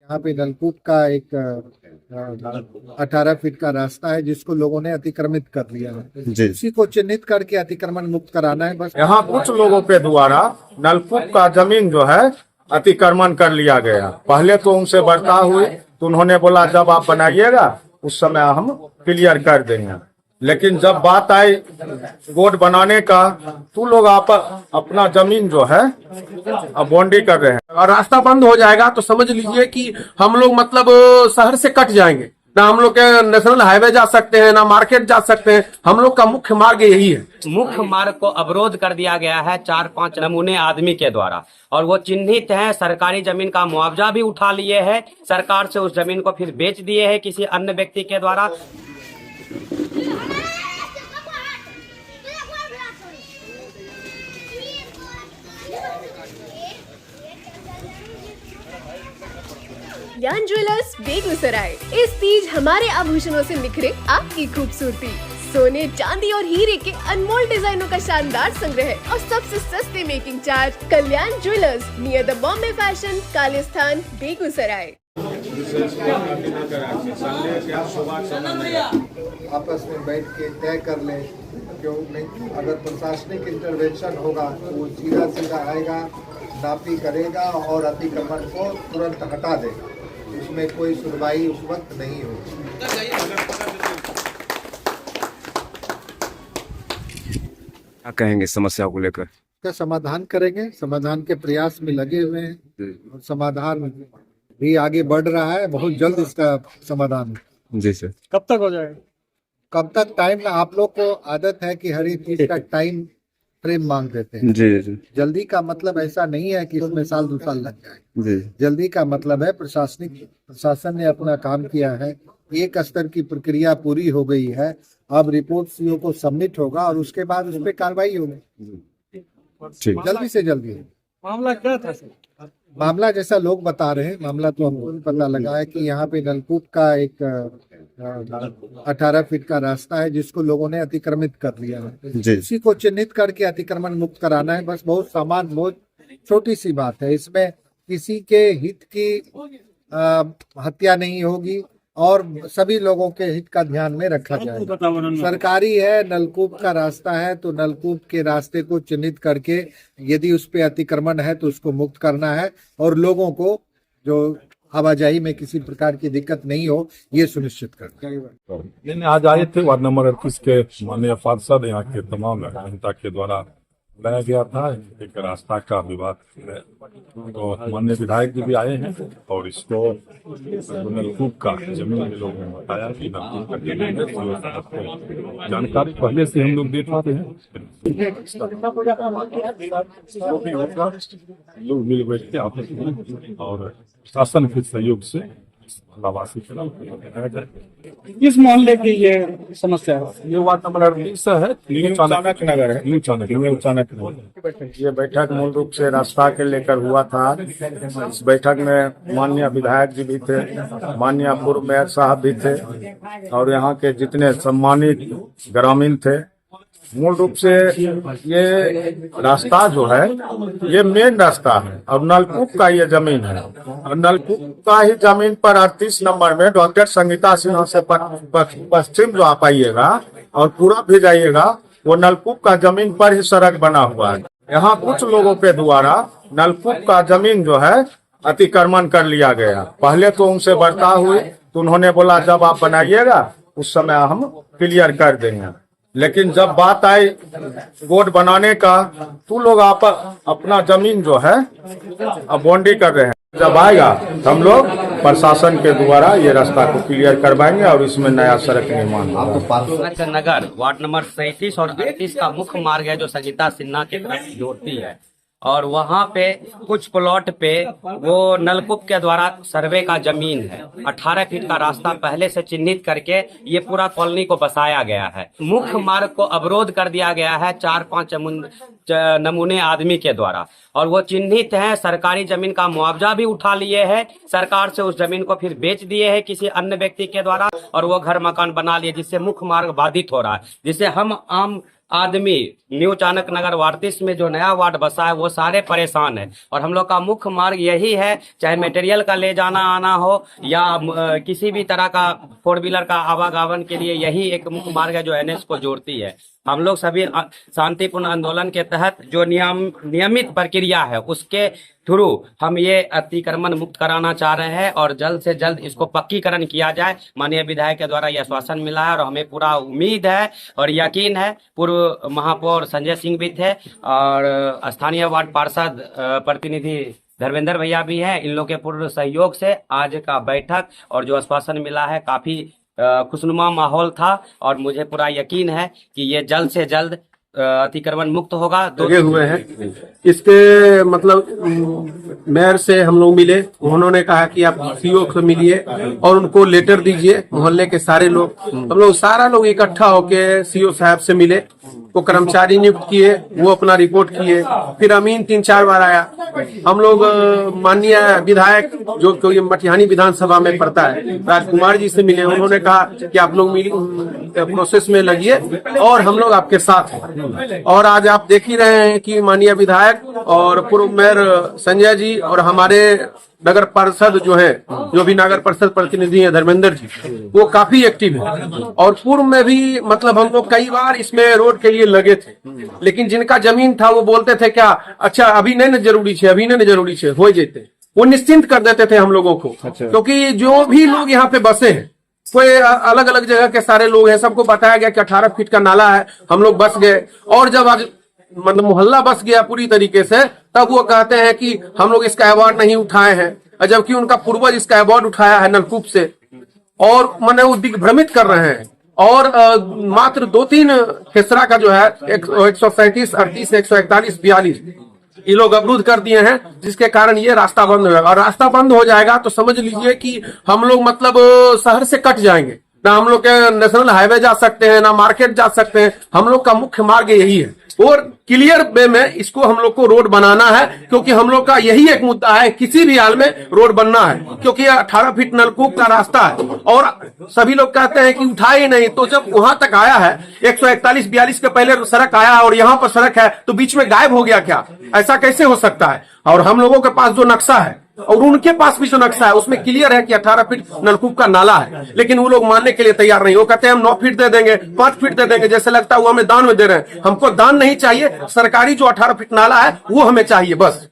यहाँ पे नलकूप का एक 18 फीट का रास्ता है जिसको लोगों ने अतिक्रमित कर लिया है। जी। उसी को चिन्हित करके अतिक्रमण मुक्त कराना है बस। यहाँ कुछ लोगों के द्वारा नलकूप का जमीन जो है अतिक्रमण कर लिया गया। पहले तो उनसे बर्ताव हुई तो उन्होंने बोला जब आप बनाइएगा उस समय हम क्लियर कर देंगे, लेकिन जब बात आई रोड बनाने का तो लोग आप अपना जमीन जो है अब बाउंड्री कर रहे हैं और रास्ता बंद हो जाएगा तो समझ लीजिए कि हम लोग मतलब शहर से कट जाएंगे, ना हम लोग के नेशनल हाईवे जा सकते हैं, ना मार्केट जा सकते हैं। हम लोग का मुख्य मार्ग यही है। मुख्य मार्ग को अवरोध कर दिया गया है 4-5 नमूने आदमी के द्वारा, और वो चिन्हित हैं। सरकारी जमीन का मुआवजा भी उठा लिए हैं, सरकार से उस जमीन को फिर बेच दिए हैं किसी अन्य व्यक्ति के द्वारा। कल्याण ज्वेलर्स बेगूसराय। इस तीज हमारे आभूषणों से निखरे आपकी खूबसूरती। सोने, चांदी और हीरे के अनमोल डिजाइनों का शानदार संग्रह और सबसे सस्ते making charge. Kalyan jewellers, near the Bombay fashion, Kalisthan, Begusarai. आपस में बैठ के तय कर लें, क्यों नहीं। अगर प्रशासनिक इंटरवेंशन होगा तो वो सीधा सीधा आएगा, नापी करेगा और अतिक्रमण को तुरंत हटा देगा। उसमें कोई सुनवाई उस वक्त नहीं होगी। क्या कहेंगे समस्या को लेकर? इसका समाधान करेंगे, समाधान के प्रयास में लगे हुए हैं और समाधान भी आगे बढ़ रहा है। बहुत जल्द इसका समाधान। जी सर। कब तक हो जाएगा? कब तक टाइम? आप लोग को आदत है कि हर एक चीज का टाइम फ्रेम मांग देते हैं। जी जी जल्दी का मतलब ऐसा नहीं है कि इसमें साल 2 साल लग जाए। जी। जल्दी का मतलब है प्रशासन ने अपना काम किया है, एक स्तर की प्रक्रिया पूरी हो गई है। अब रिपोर्ट सीओ को सबमिट होगा और उसके बाद उस पर कार्रवाई होगी। ठीक। जल्दी से जल्दी। मामला क्या था सर? मामला जैसा लोग बता रहे हैं, मामला तो हमको भी पता लगा है कि यहाँ पे नलकूप का एक 18 फीट का रास्ता है जिसको लोगों ने अतिक्रमित कर लिया है। जी। उसी को चिन्हित करके अतिक्रमण मुक्त कराना है बस। बहुत छोटी सी बात है। इसमें किसी के हित की हत्या नहीं होगी और सभी लोगों के हित का ध्यान में रखा जाएगा। सरकारी है, नलकूप का रास्ता है तो नलकूप के रास्ते को चिन्हित करके यदि उस पे अतिक्रमण है तो उसको मुक्त करना है और लोगों को जो आवाजाही में किसी प्रकार की दिक्कत नहीं हो ये सुनिश्चित करना है। नहीं, आज आए थे वार्ड नंबर 38 के माननीय पार्षद, यहाँ के तमाम जनता के द्वारा बनाया गया था एक रास्ता का विवाद है। तो माननीय विधायक जी भी आए हैं और इसको नलकूप का जमीन में लोगों ने बताया कि नलकूप का जमीन है, तो जानकारी पहले से हम लोग दे पाते हैं। लोग मिल बैठ के आपस में और शासन के सहयोग से आवासीय किस मोहल्ले की ये समस्या है? ये वार्ड नंबर 38 है, न्यू चाणक्य नगर है। न्यू चाणक्य। ये बैठक मूल रूप से रास्ता के लेकर हुआ था। इस बैठक में माननीय विधायक जी भी थे, माननीय पूर्व मेयर साहब भी थे और यहाँ के जितने सम्मानित ग्रामीण थे। मूल रूप से ये रास्ता जो है ये मेन रास्ता है और नलकूप का ये जमीन है और नलकूप का ही जमीन पर 38 नंबर में डॉक्टर संगीता सिन्हा से पश्चिम जो आप आइएगा और पूरा भी जाइएगा वो नलकूप का जमीन पर ही सड़क बना हुआ है। यहाँ कुछ लोगों के द्वारा नलकूप का जमीन जो है अतिक्रमण कर लिया गया। पहले तो उनसे बर्ताव हुई तो उन्होंने बोला जब आप बनाइएगा उस समय हम क्लियर कर देंगे, लेकिन जब बात आई रोड बनाने का तो लोग आप अपना जमीन जो है अब बाउंड्री कर रहे हैं। जब आएगा हम लोग प्रशासन के द्वारा ये रास्ता को क्लियर करवाएंगे और इसमें नया सड़क निर्माण होगा। नगर वार्ड नंबर 37 और 38 का मुख्य मार्ग है जो संगीता सिन्हा की तरफ जोड़ती है, और वहाँ पे कुछ प्लॉट पे वो नलकूप के द्वारा सर्वे का जमीन है। 18 फीट का रास्ता पहले से चिन्हित करके ये पूरा कॉलोनी को बसाया गया है। मुख्य मार्ग को अवरोध कर दिया गया है 4-5 नमूने आदमी के द्वारा, और वो चिन्हित हैं, सरकारी जमीन का मुआवजा भी उठा लिए हैं, सरकार से उस जमीन को फिर बेच दिए हैं किसी अन्य व्यक्ति के द्वारा, और वो घर मकान बना लिए, जिससे मुख्य मार्ग बाधित हो रहा है, जिससे हम आम आदमी न्यू चाणक नगर वार्ड 30 में जो नया वार्ड बसा है वो सारे परेशान है। और हम लोग का मुख्य मार्ग यही है, चाहे मटेरियल का ले जाना आना हो या किसी भी तरह का 4 व्हीलर का आवागमन के लिए यही एक मुख्य मार्ग है जो एनएच को जोड़ती है। हम लोग सभी शांतिपूर्ण आंदोलन के तहत जो नियमित प्रक्रिया है उसके थ्रू हम ये अतिक्रमण मुक्त कराना चाह रहे हैं और जल्द से जल्द इसको पक्कीकरण किया जाए। माननीय विधायक के द्वारा यह आश्वासन मिला है और हमें पूरा उम्मीद है और यकीन है। पूर्व महापौर संजय सिंह भी थे और स्थानीय वार्ड पार्षद प्रतिनिधि धर्मेंद्र भैया भी हैं। इन लोग के पूर्ण सहयोग से आज का बैठक और जो आश्वासन मिला है काफी खुशनुमा माहौल था और मुझे पूरा यकीन है कि ये जल्द से जल्द अतिक्रमण मुक्त होगा। लगे हुए हैं इसके मतलब मेयर से हम लोग मिले, उन्होंने कहा कि आप सीओ से मिलिए और उनको लेटर दीजिए। मोहल्ले के सारे लोग हम लोग सारा लोग इकट्ठा होके सीओ साहब से मिले, वो कर्मचारी नियुक्त किए, वो अपना रिपोर्ट किए, फिर अमीन 3-4 बार आया। हम लोग माननीय विधायक जो कोई मटिहानी विधानसभा में पड़ता है राजकुमार जी से मिले, उन्होंने कहा कि आप लोग प्रोसेस में लगिए और हम लोग आपके साथ हैं। और आज आप देख ही रहे हैं कि माननीय विधायक और पूर्व मेयर संजय जी और हमारे नगर पार्षद जो भी नगर परिषद प्रतिनिधि है धर्मेंद्र जी, वो काफी एक्टिव है। और पूर्व में भी मतलब हम लोग कई बार इसमें रोड के लिए लगे थे, लेकिन जिनका जमीन था वो बोलते थे क्या अच्छा अभी नहीं जरूरी है, अभी नहीं जरूरी है, हो जाते, वो निश्चिंत कर देते थे हम लोगों को। क्योंकि जो भी लोग यहाँ पे बसे हैं कोई अलग अलग जगह के सारे लोग हैं, सबको बताया गया कि 18 फीट का नाला है, हम लोग बस गए। और जब आज मतलब मोहल्ला बस गया पूरी तरीके से, तब वो कहते हैं कि हम लोग इसका अवार्ड नहीं उठाए हैं, जबकि उनका पूर्वज इसका अवार्ड उठाया है नलकूप से। और मैंने वो दिग्भ्रमित कर रहे हैं। और मात्र 2-3 खेसरा का जो है 137, 38, 141, 42 ये लोग अवरुद्ध कर दिए हैं, जिसके कारण ये रास्ता बंद हो जाएगा। और रास्ता बंद हो जाएगा तो समझ लीजिए कि हम लोग मतलब शहर से कट जाएंगे, ना हम लोग के नेशनल हाईवे जा सकते हैं, ना मार्केट जा सकते हैं। हम लोग का मुख्य मार्ग यही है और क्लियर वे में इसको हम लोग को रोड बनाना है, क्योंकि हम लोग का यही एक मुद्दा है, किसी भी हाल में रोड बनना है, क्योंकि 18 फीट नलकूप का रास्ता है। और सभी लोग कहते हैं कि उठाए ही नहीं, तो जब वहां तक आया है 141-42 के पहले सड़क आया है और यहाँ पर सड़क है, तो बीच में गायब हो गया क्या? ऐसा कैसे हो सकता है? और हम लोगों के पास जो नक्शा है और उनके पास भी जो नक्शा है उसमें क्लियर है कि 18 फीट नलकूप का नाला है, लेकिन वो लोग मानने के लिए तैयार नहीं। वो कहते हैं हम 9 फीट दे देंगे, 5 फीट दे देंगे, जैसे लगता है वो हमें दान में दे रहे हैं। हमको दान नहीं चाहिए, सरकारी जो 18 फीट नाला है वो हमें चाहिए बस।